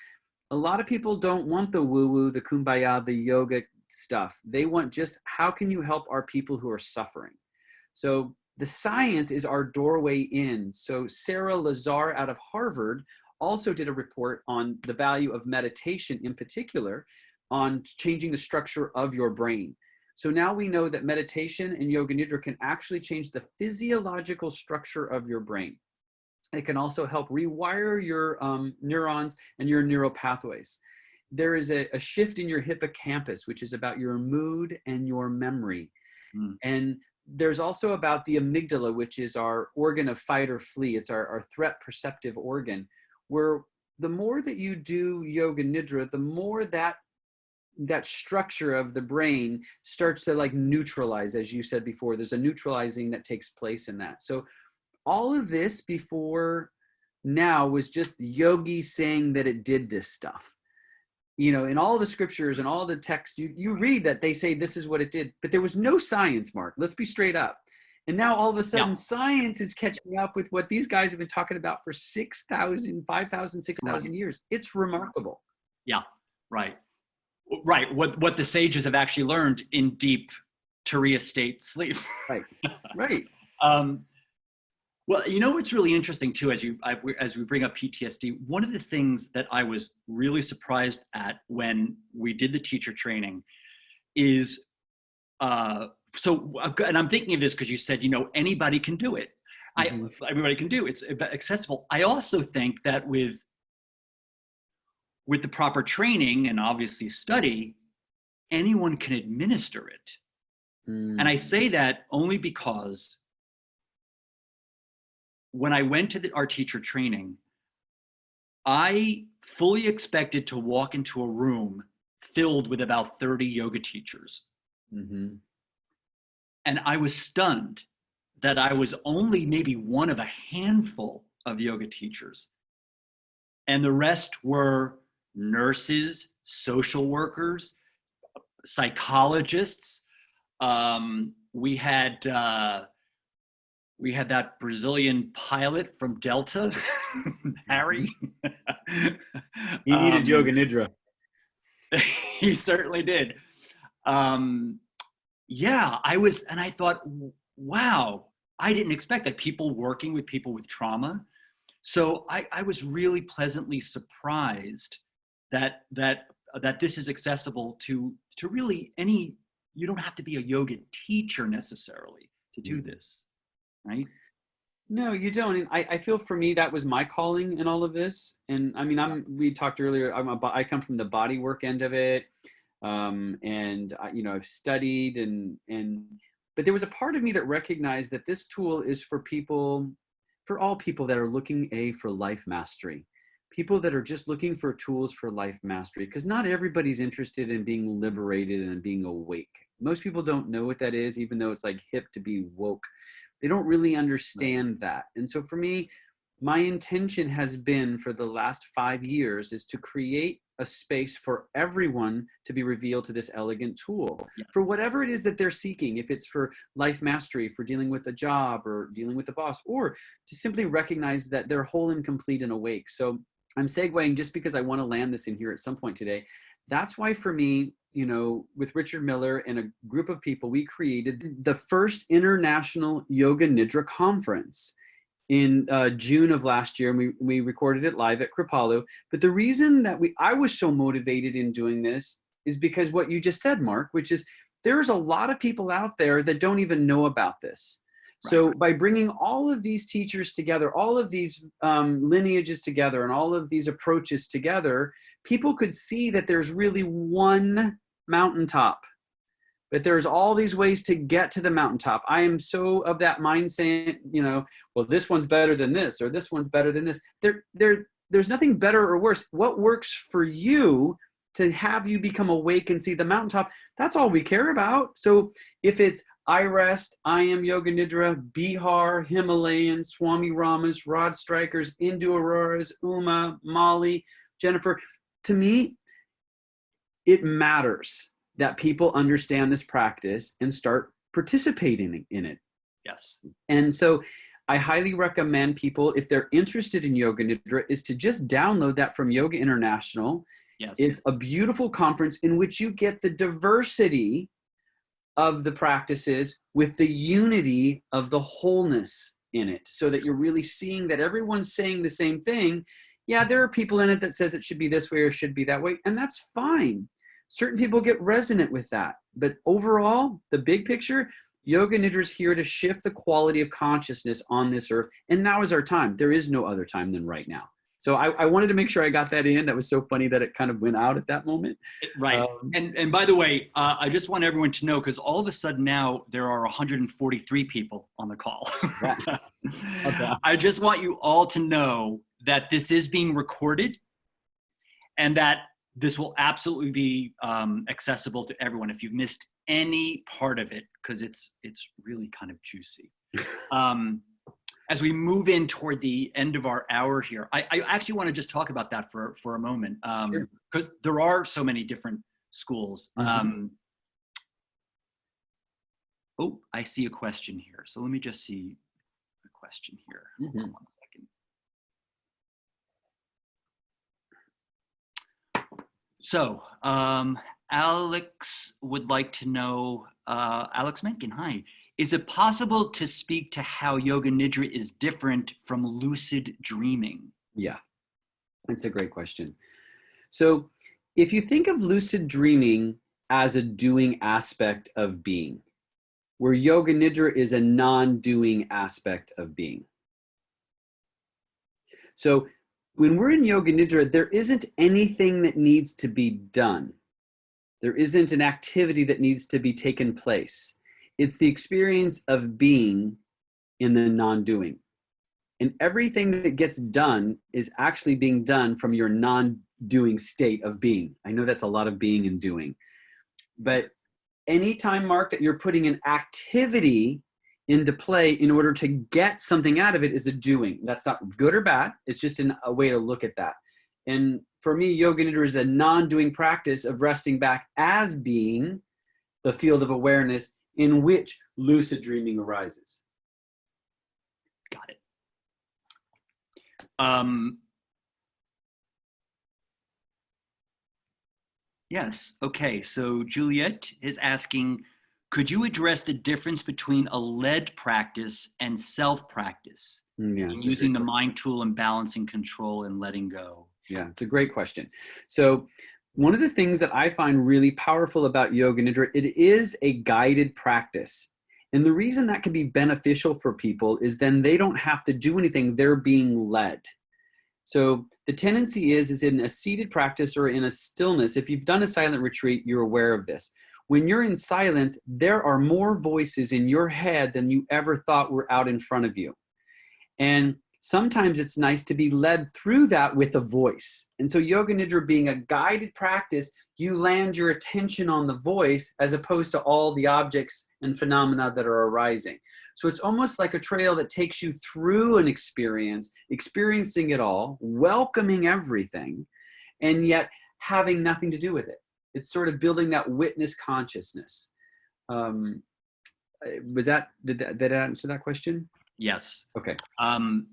A lot of people don't want the woo-woo, the kumbaya, the yoga stuff. They want just, how can you help our people who are suffering? So the science is our doorway in. So Sarah Lazar out of Harvard also did a report on the value of meditation, in particular on changing the structure of your brain. So now we know that meditation and Yoga Nidra can actually change the physiological structure of your brain. It can also help rewire your neurons and your neural pathways. There is a shift in your hippocampus, which is about your mood and your memory. And there's also about the amygdala, which is our organ of fight or flee. It's our threat perceptive organ, where the more that you do Yoga Nidra, the more that structure of the brain starts to like neutralize. As you said before, there's a neutralizing that takes place in that. So all of this before now was just yogis saying that it did this stuff. You know, in all the scriptures and all the texts, you read that they say this is what it did, but there was no science, Marc. Let's be straight up. And now all of a sudden science is catching up with what these guys have been talking about for 6,000, 5,000, 6,000 years. It's remarkable. Yeah, right. Right. What the sages have actually learned in deep Turiya state sleep. Right. Right. Well, you know what's really interesting too, as we bring up PTSD, one of the things that I was really surprised at when we did the teacher training is, and I'm thinking of this because you said, you know, anybody can do it. Everybody can do it. It's accessible. I also think that with the proper training and obviously study, anyone can administer it. And I say that only because when I went to our teacher training, I fully expected to walk into a room filled with about 30 yoga teachers. And I was stunned that I was only maybe one of a handful of yoga teachers. And the rest were nurses, social workers, psychologists. We had that Brazilian pilot from Delta, Harry. He needed Yoga Nidra. He certainly did. Yeah, I thought, wow, I didn't expect that, people working with people with trauma. So I was really pleasantly surprised that this is accessible to really any, you don't have to be a yoga teacher necessarily to do this. Right? No, you don't. And I feel for me, that was my calling in all of this. And I mean, we talked earlier, I come from the body work end of it. And you know, I've studied but there was a part of me that recognized that this tool is for all people that are looking for life mastery, people that are just looking for tools for life mastery, because not everybody's interested in being liberated and being awake. Most people don't know what that is, even though it's like hip to be woke. They don't really understand that. And so for me, my intention has been for the last 5 years is to create a space for everyone to be revealed to this elegant tool for whatever it is that they're seeking. If it's for life mastery, for dealing with a job or dealing with the boss, or to simply recognize that they're whole and complete and awake. So I'm segueing just because I want to land this in here at some point today. That's why for me, you know, with Richard Miller and a group of people, we created the first International Yoga Nidra Conference in June of last year, and we recorded it live at Kripalu. But the reason that I was so motivated in doing this is because what you just said, Marc, which is there's a lot of people out there that don't even know about this. So by bringing all of these teachers together, all of these lineages together, and all of these approaches together, people could see that there's really one mountaintop, but there's all these ways to get to the mountaintop. I am so of that mindset, well, this one's better than this, or this one's better than this. There's nothing better or worse. What works for you to have you become awake and see the mountaintop, that's all we care about. So if it's I Rest, I Am Yoga Nidra, Bihar, Himalayan, Swami Ramas, Rod Strikers, Indu Auroras, Uma, Molly, Jennifer, to me, it matters that people understand this practice and start participating in it. Yes. And so I highly recommend people, if they're interested in Yoga Nidra, is to just download that from Yoga International. Yes. It's a beautiful conference in which you get the diversity of the practices with the unity of the wholeness in it, so that you're really seeing that everyone's saying the same thing. Yeah, there are people in it that says it should be this way or should be that way, and that's fine. Certain people get resonant with that. But overall, the big picture, Yoga Nidra is here to shift the quality of consciousness on this earth. And now is our time. There is no other time than right now. So I wanted to make sure I got that in. That was so funny that it kind of went out at that moment. Right. And by the way, I just want everyone to know, because all of a sudden now there are 143 people on the call. Okay. I just want you all to know that this is being recorded and that this will absolutely be accessible to everyone if you've missed any part of it, because it's really kind of juicy. As we move in toward the end of our hour here, I actually want to just talk about that for a moment, because there are so many different schools. Mm-hmm. Oh, I see a question here. So let me just see a question here. Mm-hmm. Hold on 1 second. So Alex would like to know, Alex Mencken, hi. Is it possible to speak to how Yoga Nidra is different from lucid dreaming? Yeah, that's a great question. So if you think of lucid dreaming as a doing aspect of being, where Yoga Nidra is a non-doing aspect of being. So when we're in Yoga Nidra, there isn't anything that needs to be done. There isn't an activity that needs to be taken place. It's the experience of being in the non-doing. And everything that gets done is actually being done from your non-doing state of being. I know that's a lot of being and doing. But anytime, Marc, that you're putting an activity into play in order to get something out of it is a doing. That's not good or bad. It's just a way to look at that. And for me, Yoga Nidra is a non-doing practice of resting back as being the field of awareness in which lucid dreaming arises. Got it. Yes. Okay. So Juliet is asking, could you address the difference between a led practice and self-practice? Yeah, using the mind tool and balancing control and letting go? Yeah, it's a great question. So one of the things that I find really powerful about Yoga Nidra, it is a guided practice. And the reason that can be beneficial for people is then they don't have to do anything, they're being led. So the tendency is in a seated practice or in a stillness, if you've done a silent retreat, you're aware of this. When you're in silence, there are more voices in your head than you ever thought were out in front of you. And sometimes it's nice to be led through that with a voice. And so Yoga Nidra being a guided practice, you land your attention on the voice as opposed to all the objects and phenomena that are arising. So it's almost like a trail that takes you through an experience, experiencing it all, welcoming everything, and yet having nothing to do with it. It's sort of building that witness consciousness. Did that answer that question? Yes. Okay. I'm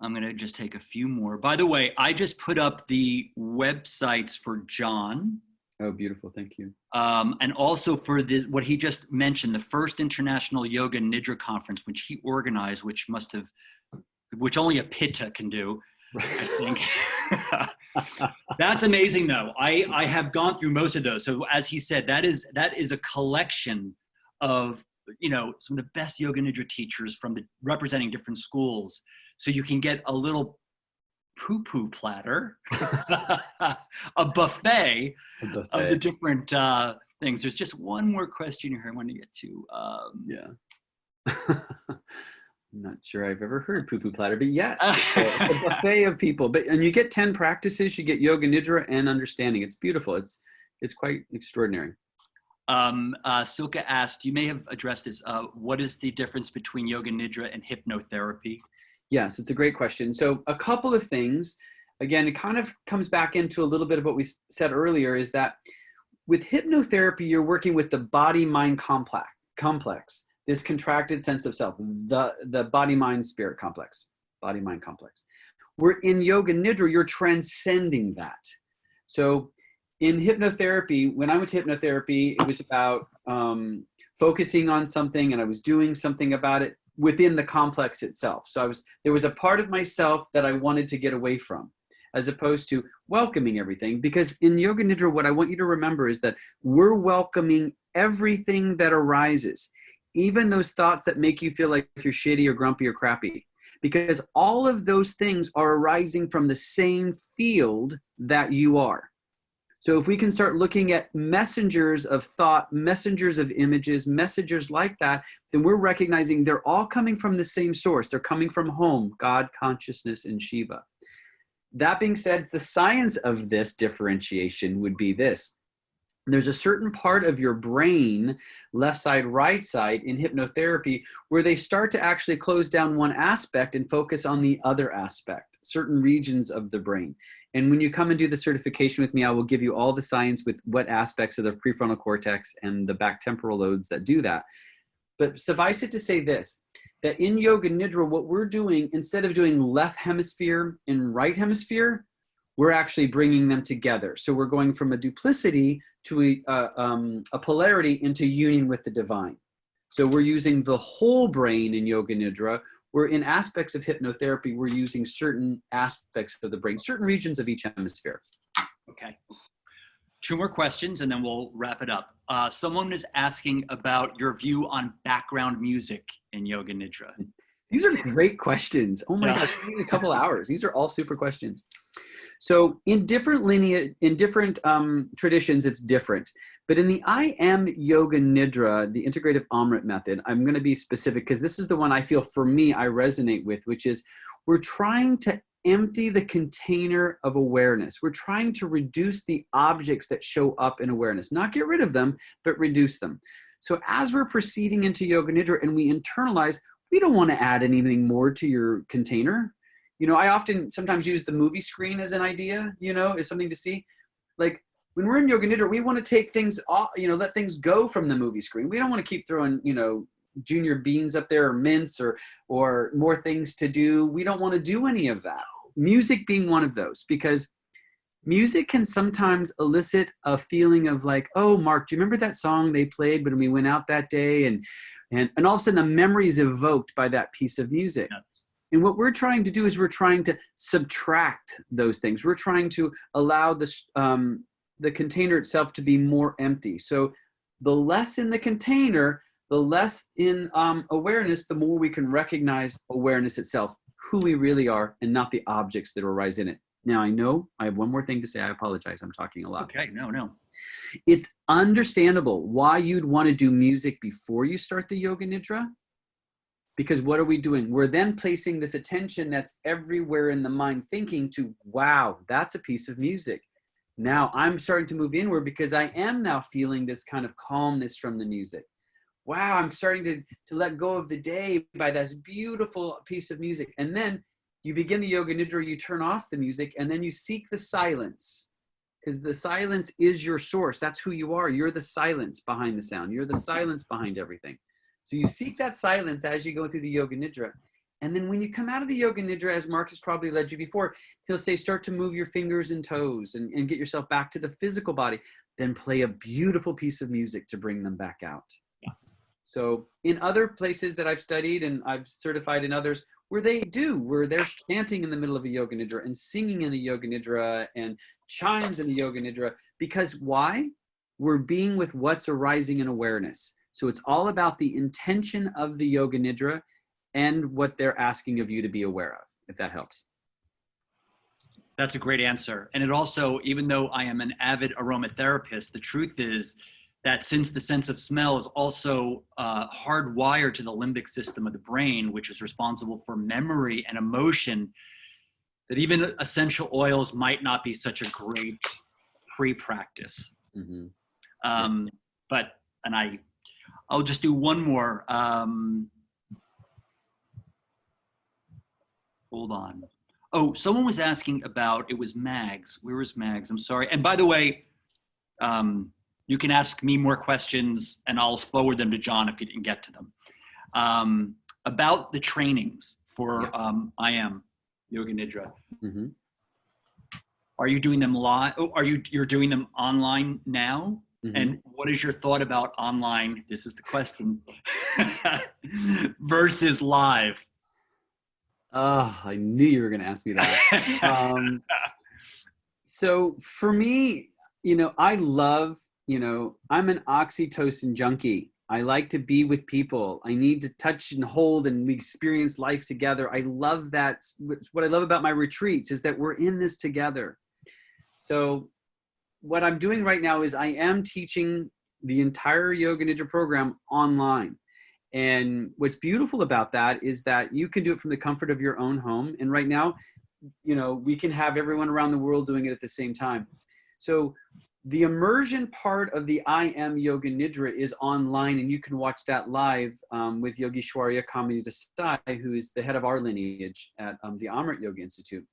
going to just take a few more. By the way, I just put up the websites for John. Oh, beautiful. Thank you. And also for what he just mentioned, the first International Yoga Nidra Conference, which he organized, which only a Pitta can do, I think. That's amazing, though. I have gone through most of those. So as he said, that is a collection of some of the best yoga nidra teachers from representing different schools. So you can get a little poo-poo platter, a buffet of the different things. There's just one more question here I want to get to. Yeah. I'm not sure I've ever heard poo-poo platter, but yes, it's a buffet of people. And you get 10 practices. You get yoga nidra and understanding. It's beautiful. It's quite extraordinary. Silka asked, you may have addressed this. What is the difference between yoga nidra and hypnotherapy? Yes, it's a great question. So a couple of things. Again, it kind of comes back into a little bit of what we said earlier, is that with hypnotherapy, you're working with the body-mind complex, this contracted sense of self, the body-mind-spirit complex, body-mind complex. Where in yoga nidra, you're transcending that. So in hypnotherapy, when I went to hypnotherapy, it was about focusing on something, and I was doing something about it within the complex itself. So there was a part of myself that I wanted to get away from, as opposed to welcoming everything. Because in yoga nidra, what I want you to remember is that we're welcoming everything that arises, even those thoughts that make you feel like you're shitty or grumpy or crappy, because all of those things are arising from the same field that you are. So if we can start looking at messengers of thought, messengers of images, messengers like that, then we're recognizing they're all coming from the same source. They're coming from home, God, consciousness, and Shiva. That being said, the science of this differentiation would be this. There's a certain part of your brain, left side, right side, in hypnotherapy, where they start to actually close down one aspect and focus on the other aspect, certain regions of the brain. And when you come and do the certification with me, I will give you all the science with what aspects of the prefrontal cortex and the back temporal lobes that do that. But suffice it to say this, that in yoga nidra, what we're doing, instead of doing left hemisphere and right hemisphere, we're actually bringing them together. So we're going from a duplicity to a polarity into union with the divine. So we're using the whole brain in yoga nidra, where in aspects of hypnotherapy, we're using certain aspects of the brain, certain regions of each hemisphere. Okay. 2 more questions and then we'll wrap it up. Someone is asking about your view on background music in yoga nidra. These are great questions. Oh my gosh, we need a couple hours. These are all super questions. So in different traditions, it's different. But in the I Am Yoga Nidra, the integrative Amrit method, I'm going to be specific because this is the one I feel for me I resonate with, which is we're trying to empty the container of awareness. We're trying to reduce the objects that show up in awareness, not get rid of them, but reduce them. So as we're proceeding into Yoga Nidra and we internalize, we don't want to add anything more to your container. I sometimes use the movie screen as an idea, as something to see. Like when we're in Yoga Nidra, we want to take things off, let things go from the movie screen. We don't want to keep throwing, junior beans up there or mints or more things to do. We don't want to do any of that. Music being one of those, because music can sometimes elicit a feeling of like, oh, Marc, do you remember that song they played when we went out that day? And all of a sudden a memory is evoked by that piece of music. Yes. And what we're trying to do is we're trying to subtract those things. We're trying to allow the container itself to be more empty. So the less in the container, the less in awareness, the more we can recognize awareness itself, who we really are, and not the objects that arise in it. Now, I know I have one more thing to say. I apologize. I'm talking a lot. Okay, no. It's understandable why you'd want to do music before you start the Yoga Nidra. Because what are we doing? We're then placing this attention that's everywhere in the mind thinking to, wow, that's a piece of music. Now I'm starting to move inward because I am now feeling this kind of calmness from the music. Wow, I'm starting to let go of the day by this beautiful piece of music. And then you begin the Yoga Nidra, you turn off the music, and then you seek the silence. Because the silence is your source. That's who you are. You're the silence behind the sound. You're the silence behind everything. So you seek that silence as you go through the Yoga Nidra. And then when you come out of the Yoga Nidra, as Marc has probably led you before, he'll say, start to move your fingers and toes and get yourself back to the physical body. Then play a beautiful piece of music to bring them back out. Yeah. So in other places that I've studied and I've certified in others, where they're chanting in the middle of a Yoga Nidra and singing in a Yoga Nidra and chimes in a Yoga Nidra. Because why? We're being with what's arising in awareness. So it's all about the intention of the Yoga Nidra and what they're asking of you to be aware of, if that helps. That's a great answer. And it also, even though I am an avid aromatherapist, the truth is that since the sense of smell is also hardwired to the limbic system of the brain, which is responsible for memory and emotion, that even essential oils might not be such a great pre-practice. Mm-hmm. I'll just do one more. Hold on. Oh, someone was asking about, it was Mags. Where was Mags? I'm sorry. And by the way, you can ask me more questions and I'll forward them to John if you didn't get to them. About the trainings for I Am Yoga Nidra. Mm-hmm. Are you doing them live? Oh, you're doing them online now? Mm-hmm. And what is your thought about online? This is the question. Versus live. Oh, I knew you were going to ask me that. So for me, I love, I'm an oxytocin junkie. I like to be with people. I need to touch and hold and we experience life together. I love that. What I love about my retreats is that we're in this together. So what I'm doing right now is I am teaching the entire Yoga Nidra program online. And what's beautiful about that is that you can do it from the comfort of your own home. And right now, we can have everyone around the world doing it at the same time. So the immersion part of the I Am Yoga Nidra is online, and you can watch that live with Yogeshwarya Kamini Desai, who is the head of our lineage at the Amrit Yoga Institute.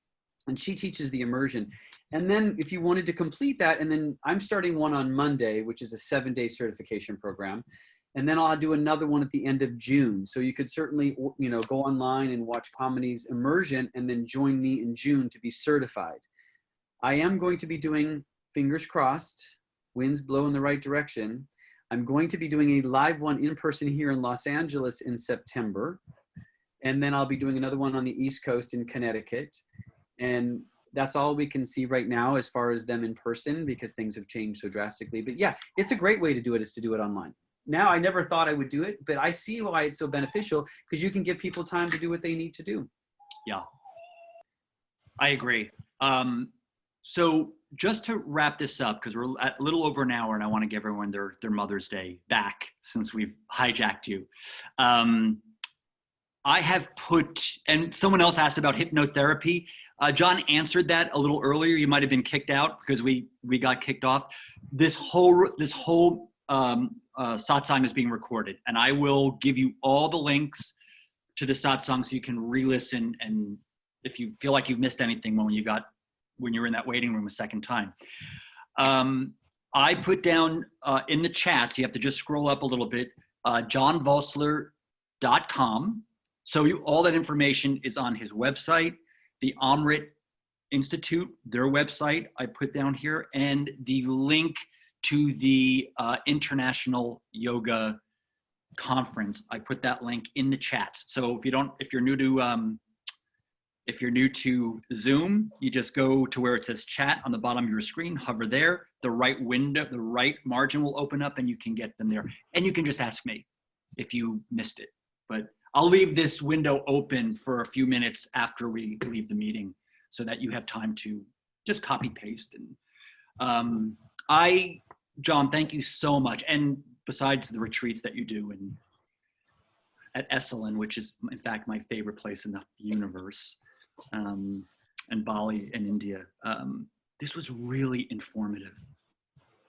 And she teaches the immersion. And then if you wanted to complete that, and then I'm starting one on Monday, which is a 7-day certification program. And then I'll do another one at the end of June. So you could certainly, go online and watch Kamini's immersion and then join me in June to be certified. I am going to be doing, fingers crossed, winds blow in the right direction. I'm going to be doing a live one in person here in Los Angeles in September. And then I'll be doing another one on the East Coast in Connecticut. And that's all we can see right now as far as them in person because things have changed so drastically. But yeah, it's a great way to do it is to do it online. Now, I never thought I would do it, but I see why it's so beneficial because you can give people time to do what they need to do. Yeah, I agree. So just to wrap this up, because we're at a little over an hour and I want to give everyone their Mother's Day back since we've hijacked you. I have put, and someone else asked about hypnotherapy. John answered that a little earlier. You might have been kicked out because we got kicked off. This whole satsang is being recorded, and I will give you all the links to the satsang so you can re-listen. And if you feel like you've missed anything when you were in that waiting room a second time, I put down in the chat. So you have to just scroll up a little bit. JohnVosler.com. So all that information is on his website, the Amrit Institute, their website I put down here, and the link to the International Yoga Conference. I put that link in the chat. So if you're new to Zoom, you just go to where it says chat on the bottom of your screen, hover there, the right margin will open up and you can get them there. And you can just ask me if you missed it. But I'll leave this window open for a few minutes after we leave the meeting so that you have time to just copy paste. And John, thank you so much. And besides the retreats that you do at Esalen, which is in fact my favorite place in the universe, and Bali and India, this was really informative.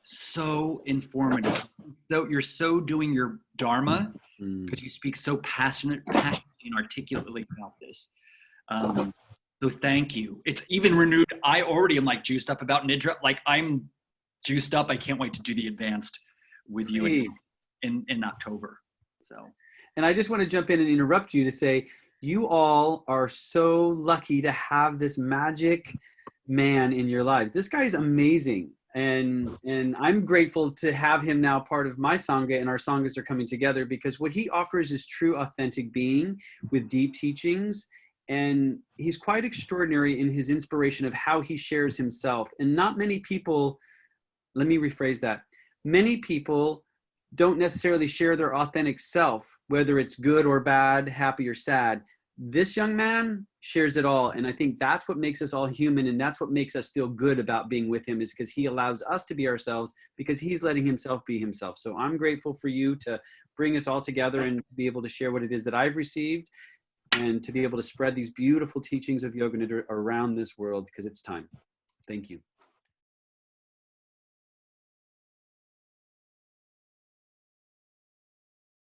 So informative. So you're so doing your Dharma because you speak so passionately and articulately about this. So thank you. It's even renewed. I already am like juiced up about Nidra. Like I'm juiced up. I can't wait to do the advanced with you in October. So, and I just want to jump in and interrupt you to say, you all are so lucky to have this magic man in your lives. This guy is amazing. And I'm grateful to have him now part of my Sangha, and our Sanghas are coming together because what he offers is true, authentic being with deep teachings. And he's quite extraordinary in his inspiration of how he shares himself. And not many people, let me rephrase that. Many people don't necessarily share their authentic self, whether it's good or bad, happy or sad. This young man shares it all. And I think that's what makes us all human. And that's what makes us feel good about being with him, is because he allows us to be ourselves, because he's letting himself be himself. So I'm grateful for you to bring us all together and be able to share what it is that I've received, and to be able to spread these beautiful teachings of Yoga Nidra around this world, because it's time. Thank you.